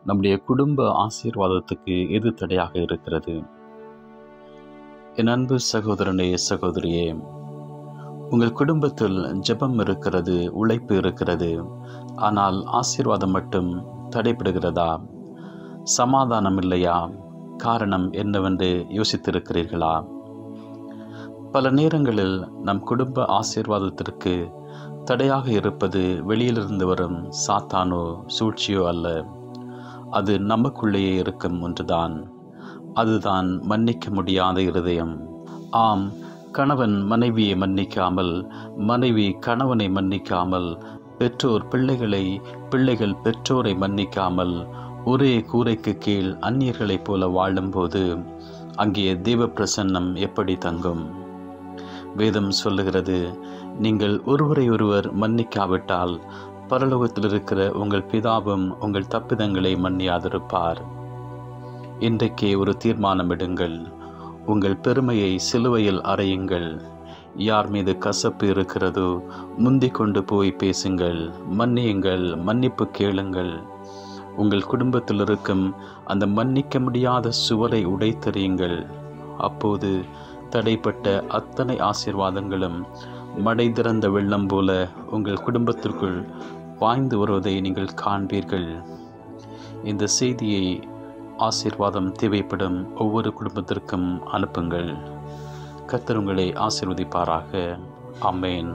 நம்முடைய குடும்ப ஆசீர்வாதத்துக்கு எது தடையாக இருக்கிறது? என் அன்பு சகோதரனே, சகோதரியே, உங்கள் குடும்பத்தில் ஜெபம் இருக்கிறது, உழைப்பு இருக்கிறது. ஆனால் ஆசீர்வாதம் மட்டும் தடைபடுகிறதா? சமாதானம் இல்லையா? காரணம் என்னவென்று யோசித்திருக்கிறீர்களா? பல நேரங்களில் நம் குடும்ப ஆசீர்வாதத்திற்கு தடையாக இருப்பது வெளியிலிருந்து வரும் சாத்தானோ சூழ்ச்சியோ அல்ல. அது நமக்குள்ளேயே இருக்கும் ஒன்றுதான். அதுதான் மன்னிக்க முடியாத இருதயம். ஆம், கணவன் மனைவியை மன்னிக்காமல், மனைவி கணவனை மன்னிக்காமல், பெற்றோர் பிள்ளைகளை, பிள்ளைகள் பெற்றோரை மன்னிக்காமல், ஒரே கூரைக்கு கீழ் அந்நியர்களைப் போல வாழும்போது அங்கே தேவ பிரசன்னம் எப்படி தங்கும்? வேதம் சொல்லுகிறது, நீங்கள் ஒருவரை ஒருவர் மன்னிக்காவிட்டால் பரலோகத்தில் இருக்கிற உங்கள் பிதாவும் உங்கள் தப்பிதங்களை மன்னியாதிருப்பார். இன்றைக்கே ஒரு தீர்மானம் எடுங்கள். உங்கள் பெருமையை சிலுவையில் அறையுங்கள். யார் மீது கசப்பு இருக்கிறதோ முந்திக் கொண்டு போய் பேசுங்கள், மன்னியுங்கள், மன்னிப்பு கேளுங்கள். உங்கள் குடும்பத்தில் இருக்கும் அந்த மன்னிக்க முடியாத சுவரை உடைத்தெறியுங்கள். அப்போது தடைப்பட்ட அத்தனை ஆசீர்வாதங்களும் மடை திறந்த வெள்ளம் போல உங்கள் குடும்பத்திற்குள் பாய்ந்து வருவதை நீங்கள் காண்பீர்கள். இந்த செய்தியை ஆசீர்வாதம் தேவைப்படும் ஒவ்வொரு குடும்பத்திற்கும் அனுப்புங்கள். கர்த்தர் உங்களை ஆசீர்வதிப்பாராக. ஆமென்.